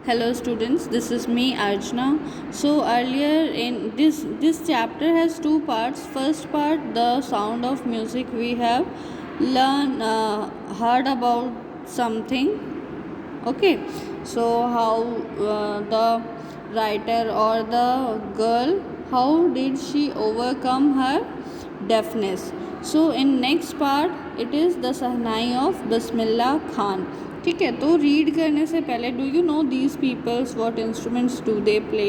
Hello students, this is me Archana. So earlier in this chapter has two parts. First part, the sound of music. We have heard about something. Okay, so how the writer or the girl, how did she overcome her deafness? So in next part it is the Sahnai of Bismillah Khan. ठीक है, तो read करने से पहले do you know these peoples what instruments do they play?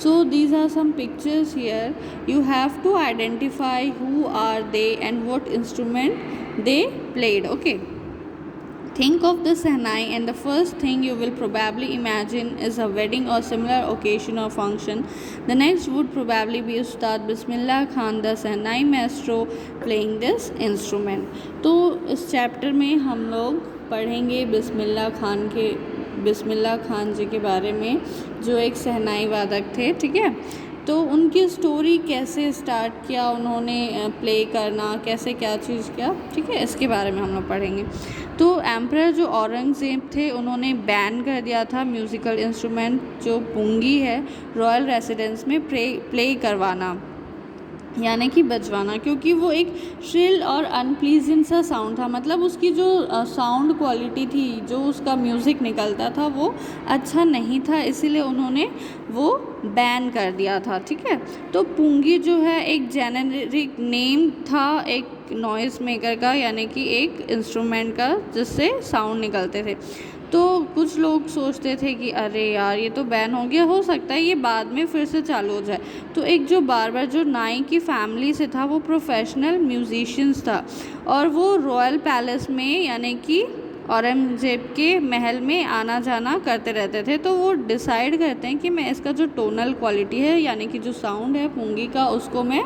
So these are some pictures here. You have to identify who are they and what instrument they played. Okay, think of the Sahnai and the first thing you will probably imagine is a wedding or similar occasion or function. The next would probably be Ustad Bismillah Khan, the Sahnai maestro, playing this instrument. तो इस chapter में हम लोग पढ़ेंगे बिस्मिल्लाह खान जी के बारे में, जो एक सहनाई वादक थे. ठीक है, तो उनकी स्टोरी कैसे स्टार्ट किया उन्होंने प्ले करना, कैसे क्या चीज़ किया. ठीक है, इसके बारे में हम लोग पढ़ेंगे. तो एम्परर जो औरंगज़ेब थे उन्होंने बैन कर दिया था म्यूज़िकल इंस्ट्रूमेंट जो पुंगी है रॉयल रेसिडेंस में प्ले करवाना, यानी कि बजवाना, क्योंकि वो एक श्रिल और अनप्लीजेंट सा साउंड था. मतलब उसकी जो साउंड क्वालिटी थी, जो उसका म्यूज़िक निकलता था वो अच्छा नहीं था, इसीलिए उन्होंने वो बैन कर दिया था. ठीक है, तो पुंगी जो है एक जेनेरिक नेम था एक नॉइज़ मेकर का, यानी कि एक इंस्ट्रूमेंट का जिससे साउंड निकलते थे. तो कुछ लोग सोचते थे कि अरे यार ये तो बैन हो गया, हो सकता है ये बाद में फिर से चालू हो जाए. तो एक जो बार्बर जो नाई की फैमिली से था वो प्रोफेशनल म्यूजिशियंस था और वो रॉयल पैलेस में यानी कि औरंगज़ेब के महल में आना जाना करते रहते थे. तो वो डिसाइड करते हैं कि मैं इसका जो टोनल क्वालिटी है यानी कि जो साउंड है पुंगी का, उसको मैं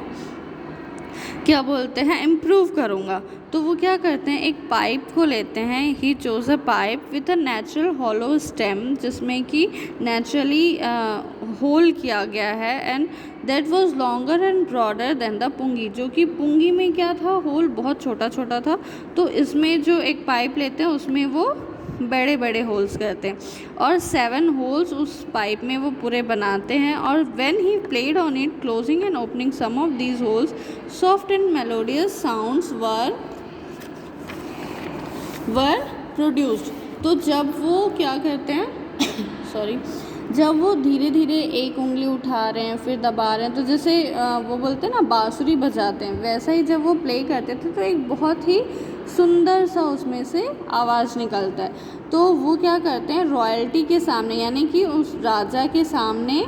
क्या बोलते हैं इम्प्रूव करूँगा. तो वो क्या करते हैं, एक पाइप को लेते हैं. He chose a pipe with a natural hollow stem, जिसमें कि नेचुरली होल किया गया है, and that was longer and broader than the pungi. जो कि पुंगी में क्या था, होल बहुत छोटा छोटा था. तो इसमें जो एक पाइप लेते हैं उसमें वो बड़े बड़े होल्स करते हैं और 7 होल्स उस पाइप में वो पूरे बनाते हैं. और when he played on it, closing and opening some of these holes, soft and melodious sounds were produced. तो जब वो क्या करते हैं जब वो धीरे धीरे एक उंगली उठा रहे हैं फिर दबा रहे हैं, तो जैसे वो बोलते हैं ना बांसुरी बजाते हैं, वैसा ही जब वो प्ले करते थे तो एक बहुत ही सुंदर सा उसमें से आवाज़ निकलता है. तो वो क्या करते हैं, रॉयल्टी के सामने यानी कि उस राजा के सामने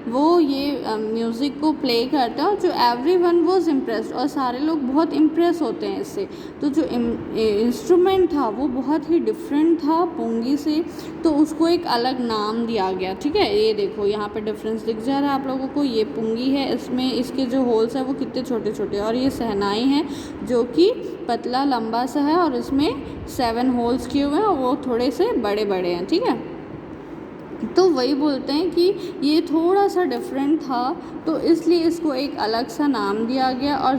वो ये म्यूज़िक को प्ले करते हैं, और जो एवरीवन वाज इम्प्रेस्ड, और सारे लोग बहुत इम्प्रेस होते हैं इससे. तो जो इंस्ट्रूमेंट था वो बहुत ही डिफरेंट था पुंगी से, तो उसको एक अलग नाम दिया गया. ठीक है, ये देखो यहाँ पे डिफरेंस दिख जा रहा है आप लोगों को. ये पुंगी है, इसमें इसके जो होल्स है वो कितने छोटे छोटे, और ये सहनाई है जो कि पतला लंबा सा है और इसमें 7 होल्स किए हुए हैं और वो थोड़े से बड़े बड़े हैं. ठीक है, तो वही बोलते हैं कि ये थोड़ा सा डिफरेंट था तो इसलिए इसको एक अलग सा नाम दिया गया. और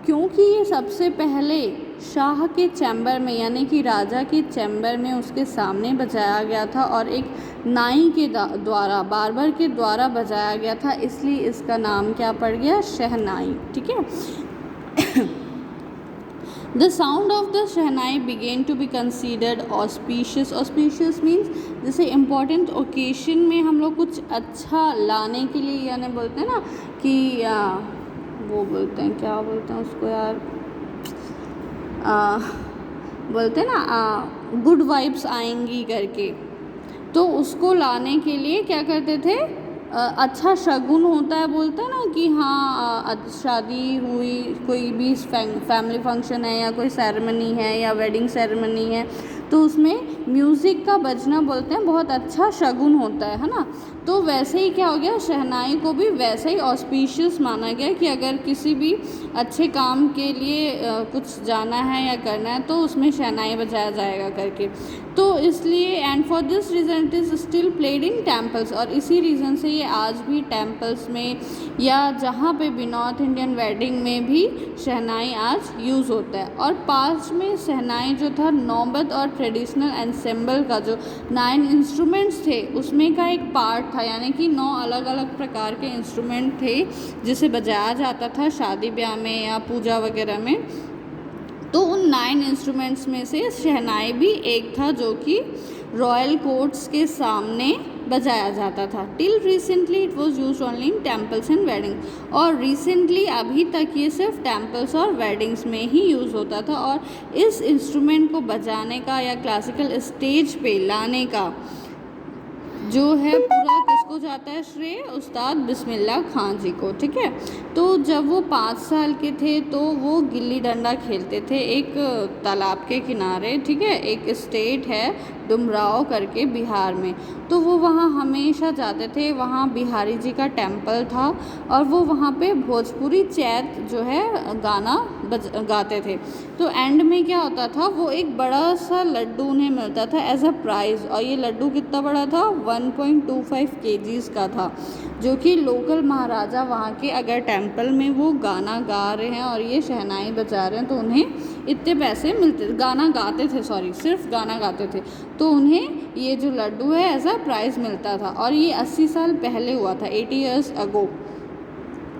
क्योंकि ये सबसे पहले शाह के चैम्बर में यानी कि राजा के चैम्बर में उसके सामने बजाया गया था और एक नाई के द्वारा बार्बर के द्वारा बजाया गया था, इसलिए इसका नाम क्या पड़ गया, शहनाई. ठीक है. The sound of the shehnai began to be considered auspicious. Auspicious means जैसे important occasion में हम लोग कुछ अच्छा लाने के लिए, यानी बोलते हैं ना कि वो बोलते हैं, क्या बोलते हैं उसको यार, बोलते हैं ना गुड वाइब्स आएंगी करके, तो उसको लाने के लिए क्या करते थे, अच्छा शगुन होता है, बोलते हैं ना कि हाँ शादी हुई, कोई भी फैमिली फंक्शन है या कोई सेरेमनी है या वेडिंग सेरेमनी है, तो उसमें म्यूज़िक का बजना बोलते हैं बहुत अच्छा शगुन होता है ना. तो वैसे ही क्या हो गया, शहनाई को भी वैसे ही ऑस्पिशियस माना गया कि अगर किसी भी अच्छे काम के लिए कुछ जाना है या करना है तो उसमें शहनाई बजाया जाएगा करके. तो इसलिए and for this reason it is still played in temples, और इसी रीज़न से ये आज भी टेम्पल्स में या जहाँ पे भी नॉर्थ इंडियन वेडिंग में भी शहनाई आज यूज़ होता है। और पास्ट में शहनाई जो था नौबत और ट्रेडिशनल एंसेम्बल का जो 9 इंस्ट्रूमेंट्स थे उसमें का एक पार्ट था, यानी कि 9 अलग अलग प्रकार के इंस्ट्रूमेंट थे जिसे बजाया जाता था शादी ब्याह में या पूजा वगैरह में। तो उन 9 इंस्ट्रूमेंट्स में से शहनाई भी एक था जो कि रॉयल कोर्ट्स के सामने बजाया जाता था। Till recently it was use only in temples and weddings, और रिसेंटली अभी तक ये सिर्फ टेम्पल्स और वेडिंग्स में ही यूज़ होता था। और इस इंस्ट्रूमेंट को बजाने का या क्लासिकल स्टेज पे लाने का जो है पूरा किसको जाता है श्रेय, उस्ताद बिस्मिल्लाह खान जी को। ठीक है, तो जब वो 5 साल के थे तो वो गिल्ली डंडा खेलते थे एक तालाब के किनारे। ठीक है, एक स्टेट है डुमराव करके बिहार में, तो वो वहाँ हमेशा जाते थे। वहाँ बिहारी जी का टेम्पल था और वो वहाँ पे भोजपुरी चैत जो है गाना गाते थे। तो एंड में क्या होता था, वो एक बड़ा सा लड्डू उन्हें मिलता था एज अ प्राइज़, और ये लड्डू कितना बड़ा था, 1.25 kgs का था, जो कि लोकल महाराजा वहाँ के अगर टेम्पल में वो गाना गा रहे हैं और ये शहनाई बजा रहे हैं तो उन्हें इतने पैसे मिलते, गाना गाते थे, सॉरी सिर्फ गाना गाते थे, तो उन्हें ये जो लड्डू है एज अ प्राइज़ मिलता था। और ये 80 साल पहले हुआ था, 80 years अगो,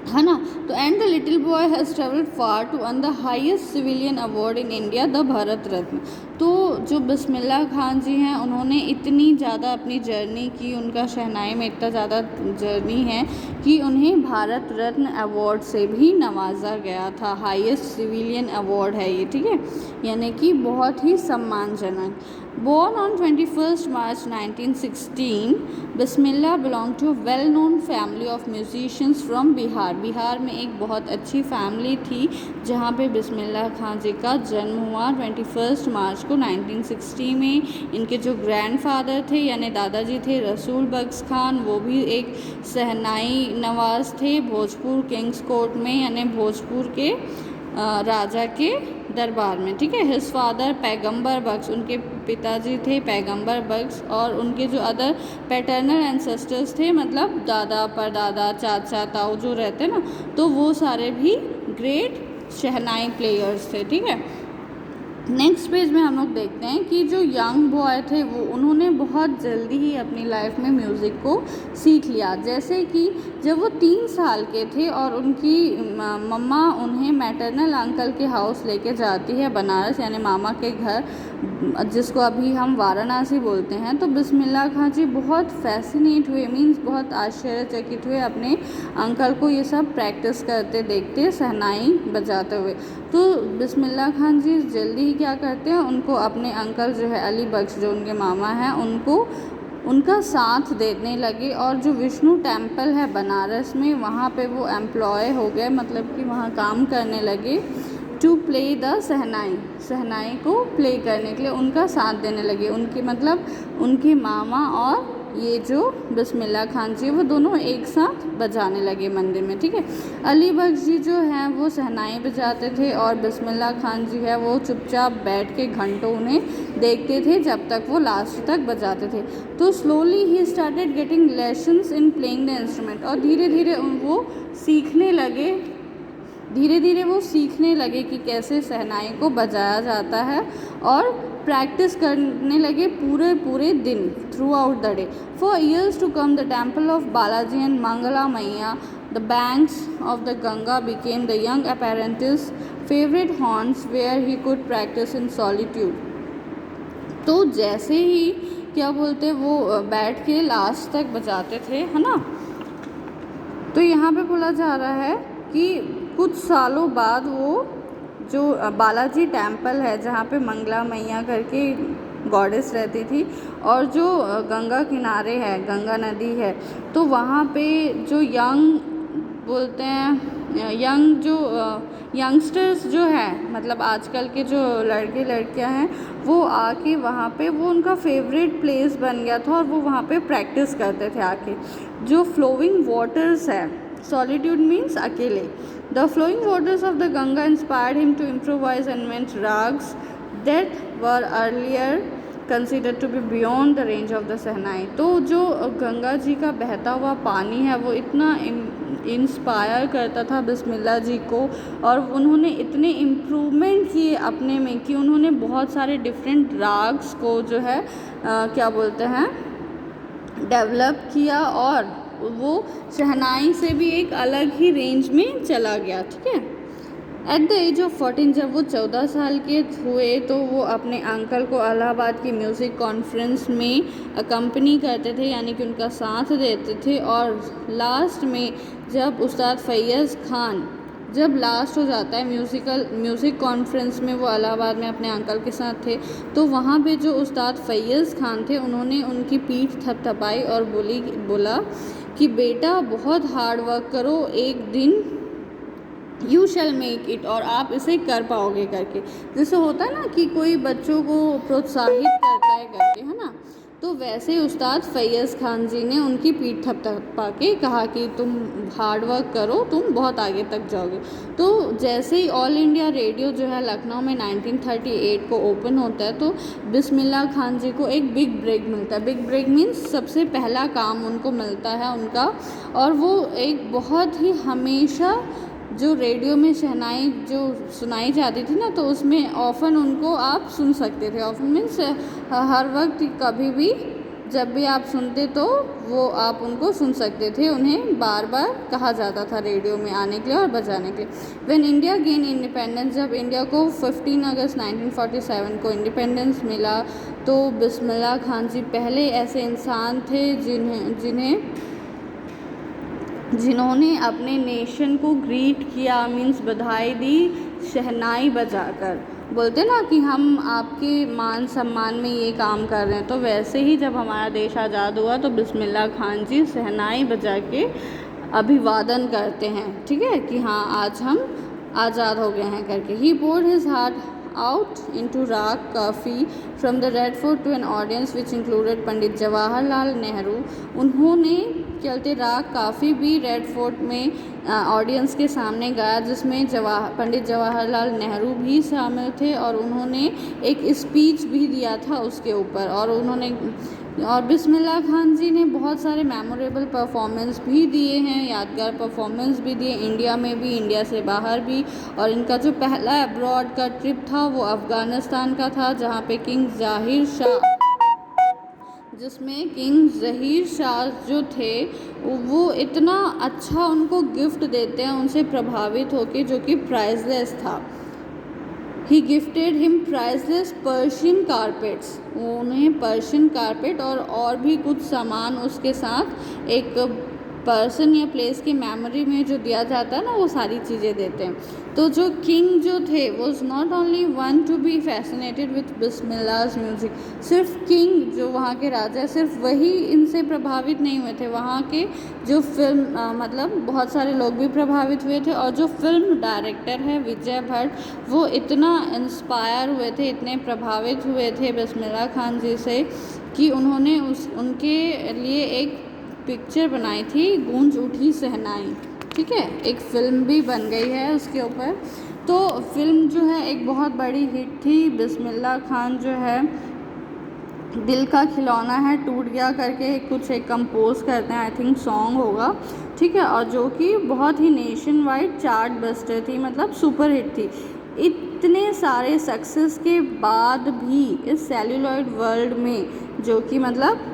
है ना। तो and the little boy has travelled far to earn the highest civilian award in India, the Bharat Ratna. तो जो बिस्मिल्लाह खान जी हैं उन्होंने इतनी ज़्यादा अपनी जर्नी की, उनका शहनाई में इतना ज़्यादा जर्नी है कि उन्हें भारत रत्न अवार्ड से भी नवाजा गया था। हाईएस्ट सिविलियन अवार्ड है ये, ठीक है, यानी कि बहुत ही सम्मानजनक। Born on 21st March 1916, Bismillah belonged to a well-known family of musicians from Bihar. Bihar में एक बहुत अच्छी फैमिली थी जहाँ पे बिस्मिल्लाह खान जी का जन्म हुआ 21 मार्च को 1960 में। इनके जो ग्रैंडफादर थे यानी दादाजी थे रसूल बख्श खान, वो भी एक शहनाई नवाज थे भोजपुर किंग्स कोर्ट में, यानी भोजपुर के राजा के दरबार में। ठीक है, हिज फादर पैगंबर बख्श, उनके पिताजी थे पैगंबर बख्श, और उनके जो अदर पैटर्नल एंसेस्टर्स थे, मतलब दादा परदादा चाचा ताऊ जो रहते ना, तो वो सारे भी ग्रेट शहनाई प्लेयर्स थे। ठीक है, नेक्स्ट पेज में हम लोग देखते हैं कि जो यंग बॉय थे वो उन्होंने बहुत जल्दी ही अपनी लाइफ में म्यूज़िक को सीख लिया। जैसे कि जब वो 3 साल के थे और उनकी मम्मा उन्हें मैटरनल अंकल के हाउस लेके जाती है बनारस, यानी मामा के घर, जिसको अभी हम वाराणसी बोलते हैं। तो बिस्मिल्लाह खान जी बहुत फैसिनेट हुए, मीन्स बहुत आश्चर्यचकित हुए अपने अंकल को ये सब प्रैक्टिस करते देखते, शहनाई बजाते हुए। तो बिस्मिल्लाह खान जी जल्दी ही क्या करते हैं, उनको अपने अंकल जो है अली बख्श जो उनके मामा हैं उनको उनका साथ देने लगे, और जो विष्णु टेम्पल है बनारस में वहाँ पे वो एम्प्लॉय हो गए, मतलब कि वहाँ काम करने लगे टू प्ले द शहनाई, शहनाई को प्ले करने के लिए उनका साथ देने लगे। उनके मतलब उनके मामा और ये जो बिस्मिल्लाह खान जी वो दोनों एक साथ बजाने लगे मंदिर में। ठीक है, अली बख्श जी जो हैं वो शहनाई बजाते थे और बिस्मिल्लाह खान जी है वो चुपचाप बैठ के घंटों उन्हें देखते थे जब तक वो लास्ट तक बजाते थे। तो slowly he started getting lessons in playing the instrument, और धीरे धीरे वो सीखने लगे, कि कैसे शहनाई को बजाया जाता है, और प्रैक्टिस करने लगे पूरे दिन, throughout the day. For years to come the temple of Balaji and Mangla Maiya, the banks of the Ganga became the young apprentice's favourite haunts where he could practise in solitude. तो जैसे ही क्या बोलते वो बैठ के लास्ट तक बजाते थे, है ना। तो यहाँ पे बोला जा रहा है कि कुछ सालों बाद वो जो बालाजी टेम्पल है जहाँ पे मंगला मैया करके गॉडेस रहती थी, और जो गंगा किनारे है, गंगा नदी है, तो वहाँ पे जो यंग बोलते हैं यंगस्टर्स जो है, मतलब आजकल के जो लड़के लड़कियां हैं वो आके वहाँ पे वो उनका फेवरेट प्लेस बन गया था और वो वहाँ पे प्रैक्टिस करते थे आके। जो फ्लोइंग वाटर्स है, सॉलिट्यूड मीन्स अकेले, the flowing waters of the Ganga inspired him to improvise and invent ragas that were earlier consider to be beyond the range of the shehnai. तो जो गंगा जी का बहता हुआ पानी है वो इतना इंस्पायर करता था बिस्मिल्लाह जी को, और उन्होंने इतने इम्प्रूवमेंट किए अपने में कि उन्होंने बहुत सारे डिफरेंट राग्स को जो है क्या बोलते हैं डेवलप किया, और वो शहनाई से भी एक अलग ही रेंज में चला गया। ठीक है। एट द एज ऑफ 14 जब वो 14 साल के हुए तो वो अपने अंकल को इलाहाबाद की म्यूज़िक कॉन्फ्रेंस में अकम्पनी करते थे, यानी कि उनका साथ देते थे। और लास्ट में जब उस्ताद फैयज़ खान जब लास्ट हो जाता है म्यूज़िक कॉन्फ्रेंस में, वो इलाहाबाद में अपने अंकल के साथ थे, तो वहाँ पे जो उस्ताद फैयज़ खान थे उन्होंने उनकी पीठ थपथपाई और बोला कि बेटा बहुत हार्ड वर्क करो, एक दिन यू शैल मेक इट, और आप इसे कर पाओगे करके। जैसे होता है ना कि कोई बच्चों को प्रोत्साहित करता है करके, है ना, तो वैसे उस्ताद फैयज़ खान जी ने उनकी पीठ थपथपा के कहा कि तुम हार्ड वर्क करो, तुम बहुत आगे तक जाओगे। तो जैसे ही ऑल इंडिया रेडियो जो है लखनऊ में 1938 को ओपन होता है, तो बिस्मिल्लाह खान जी को एक बिग ब्रेक मिलता है। बिग ब्रेक मीन्स सबसे पहला काम उनको मिलता है उनका, और वो एक बहुत ही हमेशा जो रेडियो में शहनाई जो सुनाई जाती थी ना, तो उसमें ऑफ़न उनको आप सुन सकते थे। ऑफ़न मीन्स हर वक्त, कभी भी जब भी आप सुनते तो वो आप उनको सुन सकते थे। उन्हें बार बार कहा जाता था रेडियो में आने के लिए और बजाने के लिए। व्हेन इंडिया गेन इंडिपेंडेंस, जब इंडिया को 15 अगस्त 1947 को इंडिपेंडेंस मिला, तो बिस्मिल्लाह खान जी पहले ऐसे इंसान थे जिन्होंने अपने नेशन को ग्रीट किया, मीन्स बधाई दी शहनाई बजाकर। बोलते ना कि हम आपके मान सम्मान में ये काम कर रहे हैं, तो वैसे ही जब हमारा देश आज़ाद हुआ तो बिस्मिल्लाह खान जी शहनाई बजा के अभिवादन करते हैं। ठीक है, कि हाँ आज हम आज़ाद हो गए हैं करके। ही poured his heart out into राग काफ़ी from the Red Fort to an audience which included Pandit Jawaharlal Nehru. उन्होंने चलते राग काफ़ी भी रेड फोर्ट में ऑडियंस के सामने गाया, जिसमें पंडित जवाहरलाल नेहरू भी शामिल थे, और उन्होंने एक स्पीच भी दिया था उसके ऊपर। और बिस्मिल्लाह खान जी ने बहुत सारे मेमोरेबल परफॉर्मेंस भी दिए हैं, यादगार परफॉर्मेंस भी दिए, इंडिया में भी, इंडिया से बाहर भी। और इनका जो पहला अब्रॉड का ट्रिप था वो अफ़गानिस्तान का था, जहाँ पे किंग ज़हीर शाह जो थे वो इतना अच्छा उनको गिफ्ट देते हैं उनसे प्रभावित होके, जो कि प्राइसलेस था। He gifted him priceless Persian carpets, उन्हें पर्शियन कारपेट और भी कुछ सामान उसके साथ एक पर्सन या प्लेस की मेमोरी में जो दिया जाता है ना, वो सारी चीज़ें देते हैं। तो जो किंग जो थे was not only one to be fascinated with Bismillah's music. सिर्फ किंग जो वहाँ के राजा, सिर्फ वही इनसे प्रभावित नहीं हुए थे, वहाँ के जो फिल्म मतलब बहुत सारे लोग भी प्रभावित हुए थे। और जो फिल्म डायरेक्टर है विजय भट्ट, वो इतना इंस्पायर हुए थे, इतने प्रभावित हुए थे बिस्मिल्लाह खान जी से, कि उन्होंने उनके लिए एक पिक्चर बनाई थी, गूंज उठी शहनाई। ठीक है, एक फ़िल्म भी बन गई है उसके ऊपर। तो फिल्म जो है एक बहुत बड़ी हिट थी। बिस्मिल्लाह खान जो है दिल का खिलौना है टूट गया करके कुछ एक कंपोज करते हैं, आई थिंक सॉन्ग होगा। ठीक है, और जो कि बहुत ही नेशन वाइड चार्ट बस्टर थी, मतलब सुपर हिट थी। इतने सारे सक्सेस के बाद भी इस सेल्यूलॉइड वर्ल्ड में, जो कि मतलब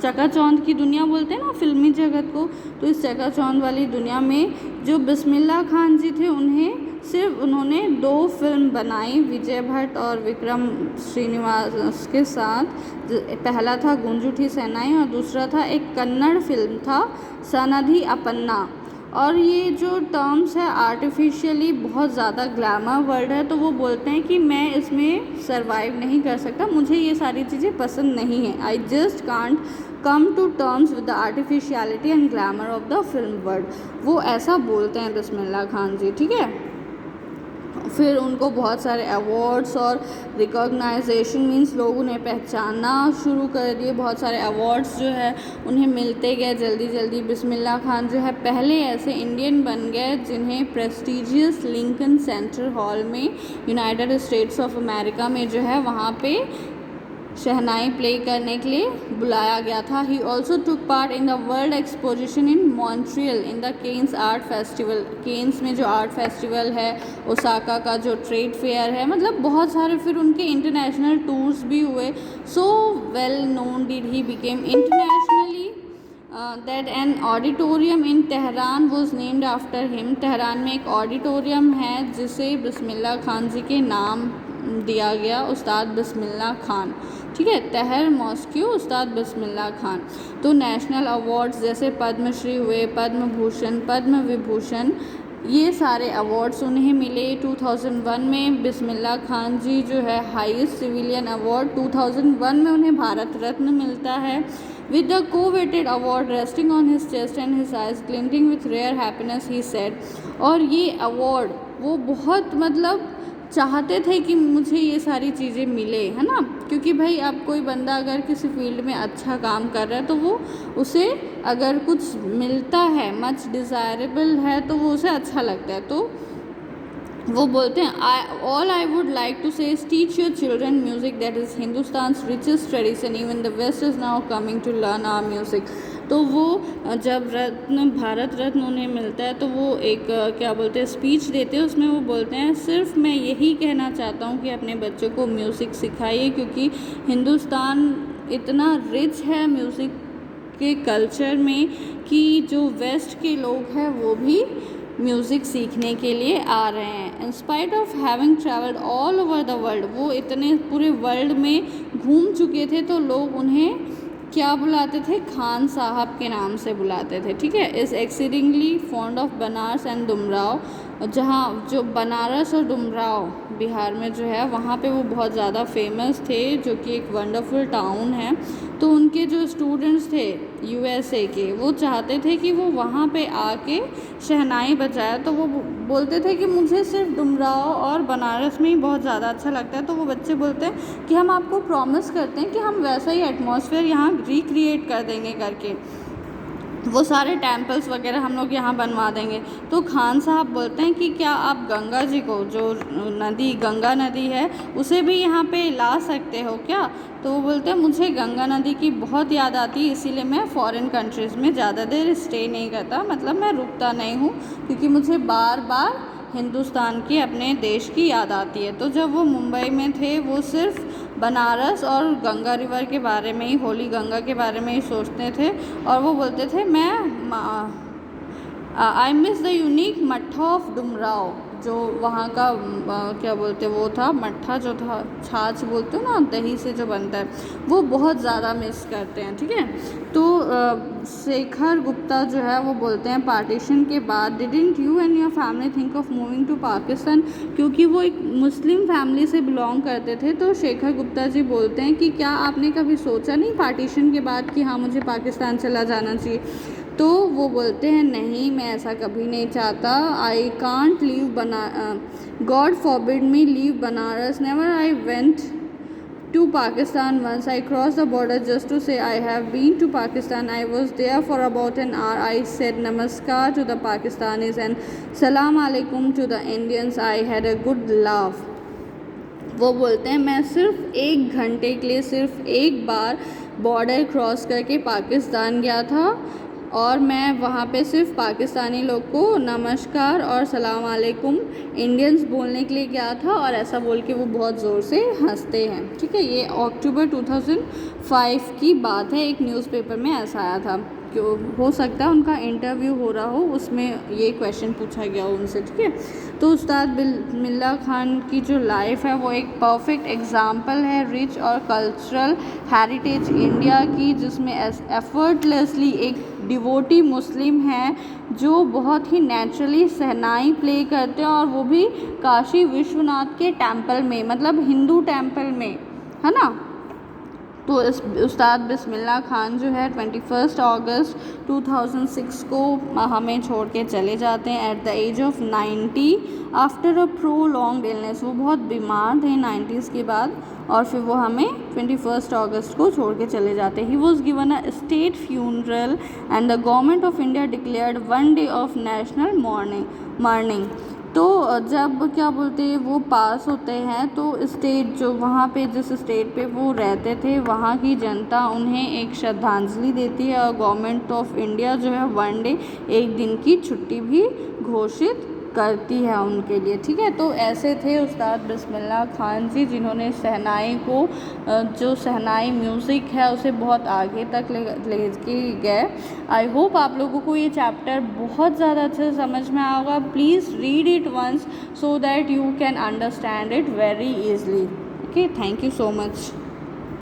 चकाचौंध की दुनिया बोलते हैं ना फिल्मी जगत को, तो इस चकाचौंध वाली दुनिया में जो बिस्मिल्लाह खान जी थे उन्होंने 2 फिल्म बनाई विजय भट्ट और विक्रम श्रीनिवास के साथ। पहला था गूंज उठी शहनाई और दूसरा था एक कन्नड़ फिल्म था सनधी अपन्ना। और ये जो टर्म्स है आर्टिफिशियली बहुत ज़्यादा ग्लैमर वर्ड है, तो वो बोलते हैं कि मैं इसमें सरवाइव नहीं कर सकता, मुझे ये सारी चीज़ें पसंद नहीं है। I just can't come to terms with the artificiality and glamour of the film world. वो ऐसा बोलते हैं बिस्मिल्लाह खान जी। ठीक है, फिर उनको बहुत सारे अवार्ड्स और रिकॉग्नाइजेशन मीन्स लोग उन्हें पहचानना शुरू कर दिए। बहुत सारे अवार्ड्स जो है उन्हें मिलते गए जल्दी जल्दी। बिस्मिल्लाह खान जो है पहले ऐसे इंडियन बन गए जिन्हें प्रेस्टिजियस लिंकन सेंटर हॉल में यूनाइटेड स्टेट्स ऑफ अमेरिका में जो है वहाँ पे शहनाई प्ले करने के लिए बुलाया गया था। He also took part in the world exposition in Montreal in the Cannes art festival. Cannes में जो आर्ट फेस्टिवल है, ओसाका का जो ट्रेड फेयर है, मतलब बहुत सारे फिर उनके इंटरनेशनल टूर्स भी हुए। So well known did he became internationally that an auditorium in Tehran was named after him. Tehran में एक ऑडिटोरियम है जिसे बिस्मिल्लाह खान जी के नाम दिया गया, उस्ताद बिस्मिल्लाह खान, ठीक है। तहर मॉस्क्यू उस्ताद बिस्मिल्लाह खान। तो नेशनल अवार्ड्स जैसे पद्मश्री हुए, पद्म भूषण, पद्म विभूषण, ये सारे अवार्ड्स उन्हें मिले। 2001 में बिस्मिल्लाह खान जी जो है हाईएस्ट सिविलियन अवार्ड 2001 में उन्हें भारत रत्न मिलता है। With the coveted award resting on his chest and his eyes glinting with rare happiness he said. और ये अवार्ड वो बहुत मतलब चाहते थे कि मुझे ये सारी चीज़ें मिले, है ना, क्योंकि भाई अब कोई बंदा अगर किसी फील्ड में अच्छा काम कर रहा है तो वो उसे अगर कुछ मिलता है, मच डिज़ायरेबल है, तो वो उसे अच्छा लगता है। तो वो बोलते हैं all I would like to say is teach your children music that is Hindustan's richest tradition, even the west is now coming to learn our music. तो वो जब भारत रत्न उन्हें मिलता है तो वो एक क्या बोलते हैं स्पीच देते हैं, उसमें वो बोलते हैं सिर्फ मैं यही कहना चाहता हूँ कि अपने बच्चों को म्यूज़िक सिखाइए, क्योंकि हिंदुस्तान इतना रिच है म्यूज़िक के कल्चर में कि जो वेस्ट के लोग हैं वो भी म्यूज़िक सीखने के लिए आ रहे हैं। In spite of having travelled all over the world, वो इतने पूरे वर्ल्ड में घूम चुके थे तो लोग उन्हें क्या बुलाते थे, खान साहब के नाम से बुलाते थे, ठीक है। Is exceedingly fond of Banaras and Dumraon, जहाँ जो बनारस और डुमराव बिहार में जो है वहाँ पे वो बहुत ज़्यादा फेमस थे, जो कि एक वंडरफुल टाउन है। तो उनके जो स्टूडेंट्स थे यूएसए के, वो चाहते थे कि वो वहाँ पे आके शहनाई बजाए। तो वो बोलते थे कि मुझे सिर्फ डुमराव और बनारस में ही बहुत ज़्यादा अच्छा लगता है। तो वो बच्चे बोलते हैं कि हम आपको प्रॉमिस करते हैं कि हम वैसा ही एटमॉस्फेयर यहाँ रिक्रिएट कर देंगे करके, वो सारे टेम्पल्स वगैरह हम लोग यहाँ बनवा देंगे। तो खान साहब बोलते हैं कि क्या आप गंगा जी को, जो नदी गंगा नदी है, उसे भी यहाँ पे ला सकते हो क्या। तो वो बोलते हैं मुझे गंगा नदी की बहुत याद आती है, इसीलिए मैं फ़ॉरेन कंट्रीज़ में ज़्यादा देर स्टे नहीं करता, मतलब मैं रुकता नहीं हूँ, क्योंकि मुझे बार बार हिंदुस्तान की, अपने देश की याद आती है। तो जब वो मुंबई में थे वो सिर्फ बनारस और गंगा रिवर के बारे में ही, होली गंगा के बारे में ही सोचते थे। और वो बोलते थे आई मिस द यूनिक मट्ठा ऑफ डुमराव, जो वहाँ का क्या बोलते वो था मट्ठा, जो था छाछ बोलते हो ना, दही से जो बनता है, वो बहुत ज़्यादा मिस करते हैं, ठीक है। तो शेखर गुप्ता जो है वो बोलते हैं पार्टीशन के बाद didn't you and your family think of moving to Pakistan, क्योंकि वो एक मुस्लिम फैमिली से बिलोंग करते थे। तो शेखर गुप्ता जी बोलते हैं कि क्या आपने कभी सोचा नहीं पार्टीशन के बाद कि हाँ मुझे पाकिस्तान चला जाना चाहिए। तो वो बोलते हैं नहीं, मैं ऐसा कभी नहीं चाहता। I can't leave God forbid me leave Banaras, never I went to Pakistan once. I crossed the border just to say I have been to Pakistan. I was there for about an hour. I said namaskar to the Pakistanis and salam alaikum to the Indians. I had a good laugh. वो बोलते हैं मैं सिर्फ 1 घंटे के लिए सिर्फ एक बार बॉर्डर क्रॉस करके पाकिस्तान गया था, और मैं वहाँ पे सिर्फ पाकिस्तानी लोग को नमस्कार और सलाम अलैकुम इंडियंस बोलने के लिए गया था, और ऐसा बोल के वो बहुत ज़ोर से हंसते हैं, ठीक है। ये अक्टूबर 2005 की बात है, एक न्यूज़पेपर में ऐसा आया था। क्यों हो सकता है उनका इंटरव्यू हो रहा हो, उसमें ये क्वेश्चन पूछा गया हो उनसे, ठीक है। तो उस्ताद बिस्मिल्लाह खान की जो लाइफ है वो एक परफेक्ट एग्जाम्पल है रिच और कल्चरल हेरिटेज इंडिया की, जिसमें एफर्टलेसली एक डिवोटी मुस्लिम है जो बहुत ही नेचुरली शहनाई प्ले करते हैं, और वो भी काशी विश्वनाथ के टेम्पल में, मतलब हिंदू टेम्पल में, है ना। तो इस उस्ताद बिस्मिल्लाह खान जो है 21 अगस्त 2006 को हमें छोड़ के चले जाते हैं at the age of 90 after a prolonged illness. वो बहुत बीमार थे 90s के बाद, और फिर वो हमें 21 अगस्त को छोड़ के चले जाते हैं। He was given a state funeral and the government of India declared 1 day of national morning. तो जब क्या बोलते हैं वो पास होते हैं तो स्टेट जो वहाँ पे जिस स्टेट पे वो रहते थे वहाँ की जनता उन्हें एक श्रद्धांजलि देती है और गवर्नमेंट ऑफ इंडिया जो है 1 डे 1 दिन की छुट्टी भी घोषित करती है उनके लिए। ठीक है, तो ऐसे थे उस्ताद बिस्मिल्लाह खान जी जिन्होंने शहनाई को जो शहनाई म्यूज़िक है उसे बहुत आगे तक ले के गए। आई होप आप लोगों को ये चैप्टर बहुत ज़्यादा अच्छे से समझ में आया होगा। Please read it once so that you can understand it very easily. Okay, thank you so much.